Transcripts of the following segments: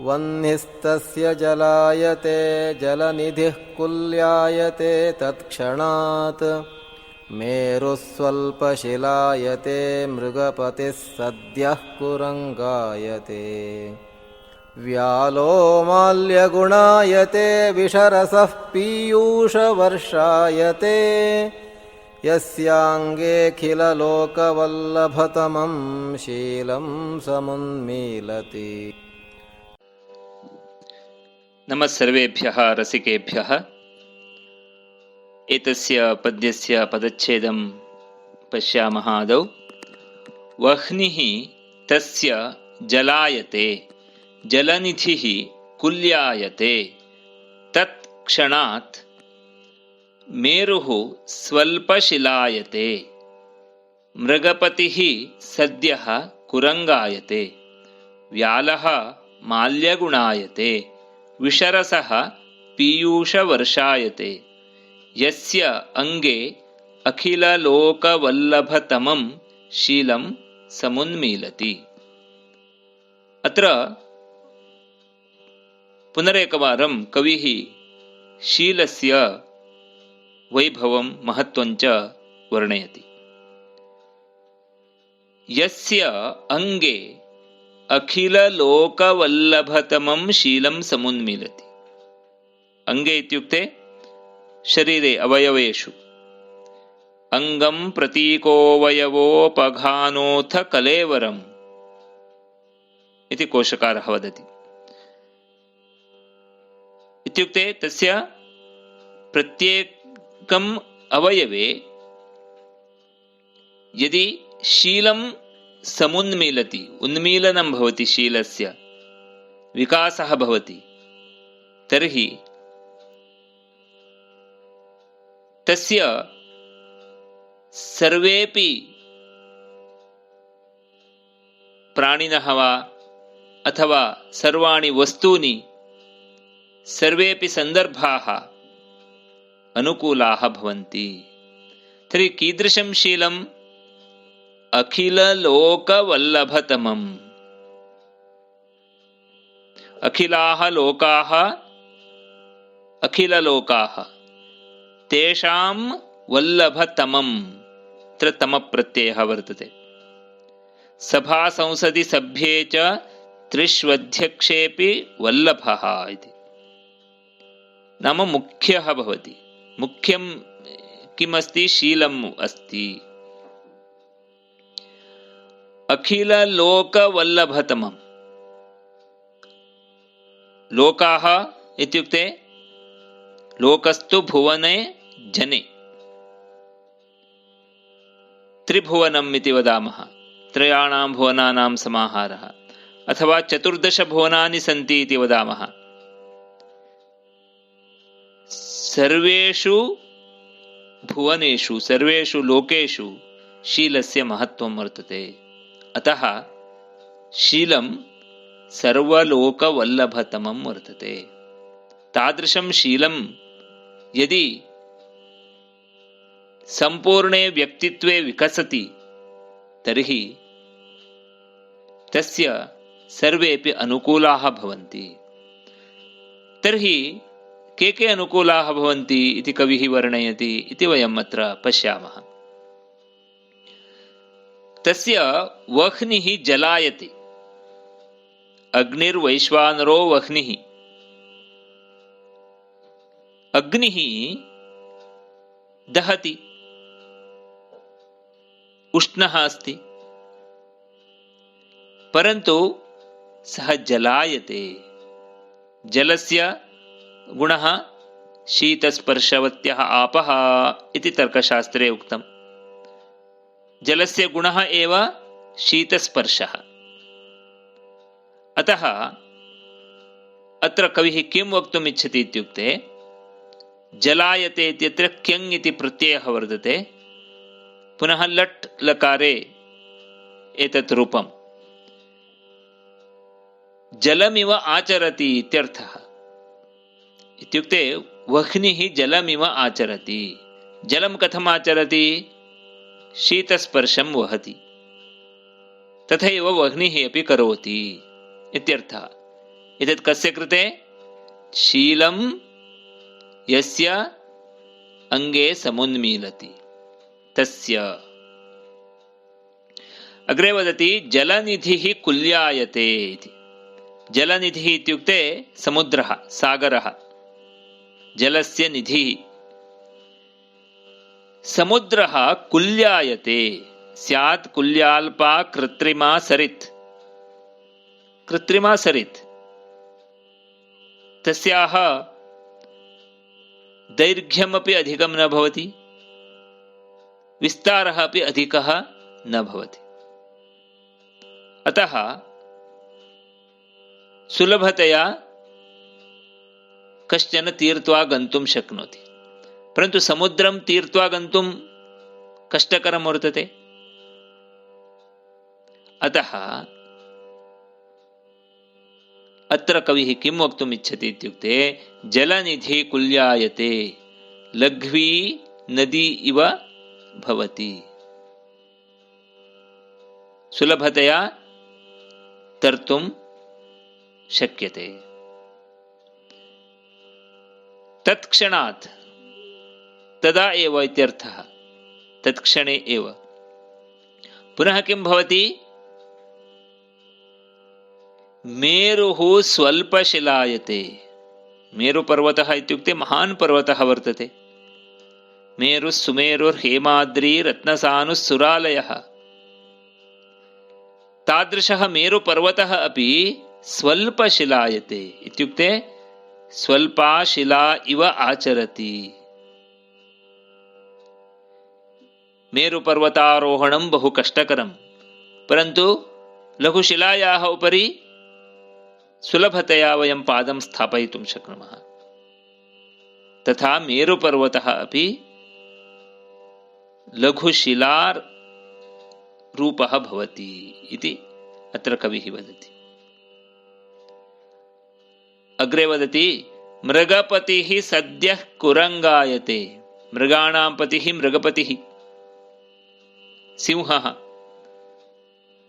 वह्निस्तस्य जलायते जलनिधिः कुल्यायते तत्क्षणात् मेरुस्वल्पशिलायते मृगपतिः सद्यः कुरंगायते व्यालो माल्यगुणायते विषरसः पीयूषवर्षायते यस्यांगेऽखिललोकवल्लभतमं शीलं समुन्मीलति। नमः सर्वेभ्यः रसिकेभ्यः। एतस्य पद्यस्य पदच्छेदं पश्यामः आदौ। वह्निः तस्य जलायते जलनिधिः कुल्यायते तत्क्षणात् मेरुः स्वल्पशिलायते मृगपतिः सद्यः कुरंगायते व्यालः माल्यगुणायते विषरसः पीयूषवर्षायते यस्य अंगे अखिललोकवल्लभतमं शीलं समुन्मीलति। अत्र पुनरेकवारं कविः शीलस्य वैभवं महत्त्वञ्च वर्णयति। यस्य अंगे अखिललोकवल्लभतमं शीलं समुन्मीलति। अंगे इत्युक्ते शरीरे अवयवेषु। अंगं प्रतीकोऽवयवोपघानोऽथ कलेवरम् इति कोशकारः वदति। इत्युक्ते तस्य प्रत्येकम् अवयवे यदि शीलं समुन्मीलति, उन्मीलनं भवति, शीलस्य विकासः भवति, तर्हि तस्य सर्वेपि प्राणिनः वा अथवा सर्वाणि वस्तूनि सर्वेपि सन्दर्भाः अनुकूलाः भवन्ति। तर्हि कीदृशं शीलम्? अखिललोकवल्लभतमम्। अखिलाः लोकाः, अखिललोकाः, तेषां वल्लभतमम्, अत्र तमप्रत्ययः वर्तते। सभा संसदि सभ्ये च त्रिष्वध्यक्षेऽपि वल्लभः इति। नाम मुख्यः भवति। मुख्यं किमस्ति? शीलम् अस्ति। अखिललोकवल्लभतमं। लोकाः इत्युक्ते लोकस्तु भुवने जने। त्रिभुवनम् इति वदामः। त्रयाणां भुवनानां समाहारः। अथवा 14 भुवनानि सन्ति इति वदामः। सर्वेषु भुवनेषु, सर्वेषु लोकेषु शीलस्य महत्त्वं वर्तते। अतः शीलं सर्वलोकवल्लभतमं वर्तते। तादृशं शीलं यदि संपूर्णे व्यक्तित्वे विकसति तर्हि तस्य सर्वेपि अनुकूलाः भवन्ति। तर्हि के अनुकूलाः भवन्ति इति कविः वर्णयति इति वयम् अत्र पश्यामः। तस्य वह्निः जलायते। अग्निर्वैश्वानरो वह्निः। अग्निः दहति, उष्णः अस्ति, परन्तु सः जलायते। जलस्य गुणः शीतस्पर्शवत्यः आपः इति तर्कशास्त्रे उक्तम्। जलस्य गुणः एव शीतस्पर्शः। अतः अत्र कविः किं वक्तुम् इच्छति इत्युक्ते, जलायते इत्यत्र क्यङ् इति प्रत्ययः वर्तते। पुनः लट् लकारे एतत् रूपम्। जलमिव आचरति इत्यर्थः। इत्युक्ते वह्निः जलमिव आचरति। जलं कथम् आचरति? शीतस्पर्शं वहति, तथैव वह्निः अपि करोति इत्यर्थः। एतत् कस्य कृते? शीलं यस्य अंगे समुन्मीलति तस्य। अग्रे वदति जलनिधिः कुल्यायते इति। जलनिधिः इत्युक्ते समुद्रः, सागरः, जलस्य निधिः। समुद्रः कुल्यायते स्यात् कुल्याल्पा कृत्रिमा सरित्। कृत्रिमा सरित् तस्याः दैर्घ्यमपि अधिकं न भवति, विस्तारः अपि अधिकः न भवति। अतः सुलभतया कश्चन तीर्त्वा गन्तुं शक्नोति, परन्तु समुद्रं तीर्त्वा गन्तुं कष्टकरं वर्तते। अतः अत्र कविः किं वक्तुम् इच्छति इत्युक्ते जलनिधि कुल्यायते, लघ्वी नदी इव भवति, सुलभतया तर्तुं शक्यते। तत्क्षणात् तदा एव इत्यर्थः, तत्क्षणे एव। पुनः किं भवति? मेरुः स्वल्पशिलायते। मेरुपर्वतः इत्युक्ते महान् पर्वतः वर्तते। मेरुः सुमेरुर्हेमाद्री रत्नसानुः सुरालयः। तादृशः मेरुपर्वतः अपि स्वल्पशिलायते इत्युक्ते स्वल्पा शिला इव आचरति। मेरुपर्वतारोहणं बहु कष्टकरं, परन्तु लघुशिलायाः उपरि सुलभतया वयं पादं स्थापयितुं शक्नुमः। तथा मेरुपर्वतः अपि लघुशिलार रूपः भवति इति अत्र कविः वदति। अग्रे वदति मृगपतिः सद्यः कुरंगायते। मृगाणां पतिः मृगपतिः सिंहः।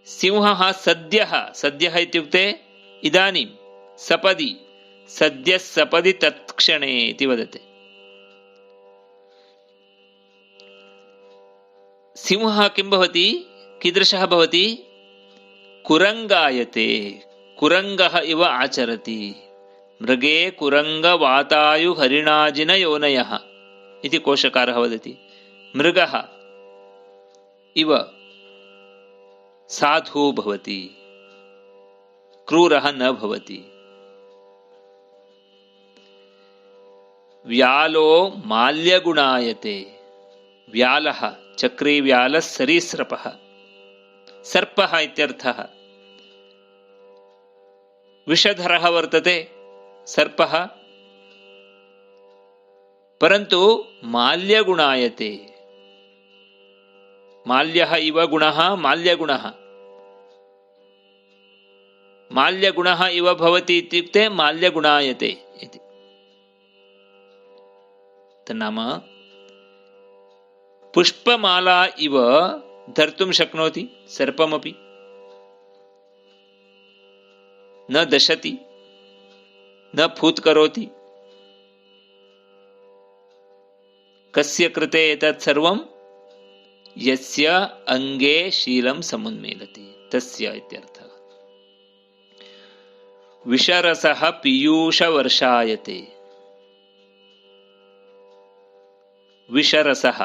सिंहः सद्यः, सद्यः इत्युक्ते इदानीं, सपदि, सद्यः सपदि तत्क्षणे इति वदति। सिंहः किं भवति, कीदृशः भवति? कुरंगायते, कुरंगः इव आचरति। मृगे कुरंगवातायु हरिणाजिन योनयः इति कोशकारः वदति। मृगः इव साधु भवति, क्रूरः न भवति। व्यालो माल्यगुणायते। व्यालः चक्रीव्यालः सरीसृपः, सर्पः इत्यर्थः। विषधरः वर्तते सर्पः, परन्तु माल्यगुणायते। माल्यः इव गुणः माल्यगुणः। माल्यगुणः इव भवति इत्युक्ते माल्यगुणायते इति। तन्नाम पुष्पमाला इव धर्तुं शक्नोति सर्पमपि। न दशति, न फूत्करोति। कस्य कृते एतत् सर्वं? यस्य अंगे शीलं समुन्मीलति तस्य इत्यर्थः। विषरसः पीयूषवर्षायते। विषरसः,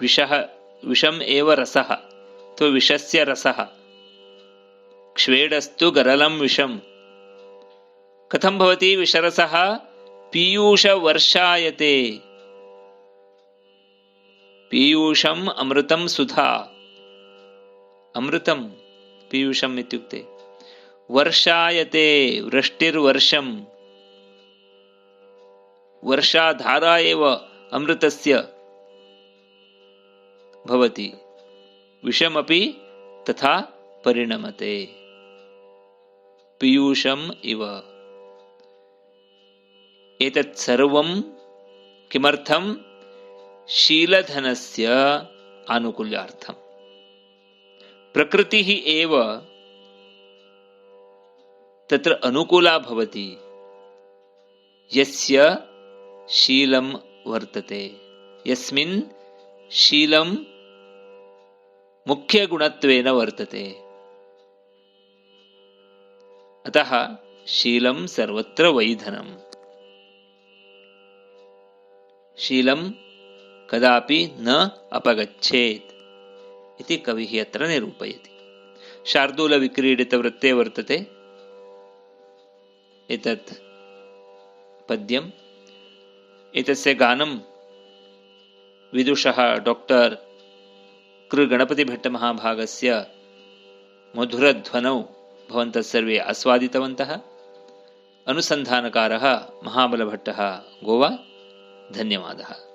विषः विषम् एव रसः, तो विषस्य रसः। क्ष्वेडस्तु गरलं विषम्। कथं भवति विषरसः? पीयूषवर्षायते। पीयूषम् अमृतं सुधा। अमृतं पीयूषम् इत्युक्ते। वर्षायते, वृष्टिर्वर्षम्। वर्षाधारा एव अमृतस्य भवति। विषमपि तथा परिणमते पीयूषम् इव। एतत् सर्वं किमर्थं? शीलधनस्य आनुकूल्यार्थं। प्रकृतिः एव तत्र अनुकूला भवति यस्य शीलं वर्तते, यस्मिन् शीलं मुख्यगुणत्वेन वर्तते। अतः शीलं सर्वत्र वैधनम्। शीलं कदापि न अपगच्छेत् इति कविः अत्र निरूपयति। शार्दूलविक्रीडितवृत्ते वर्तते एतत् पद्यम्। एतस्य गानं विदुषः डॉक्टर कृ गणपतिभट्टमहाभागस्य मधुरध्वनौ भवन्तः सर्वे आस्वादितवन्तः। अनुसन्धानकारः महाबलभट्टः गोवा। धन्यवादः।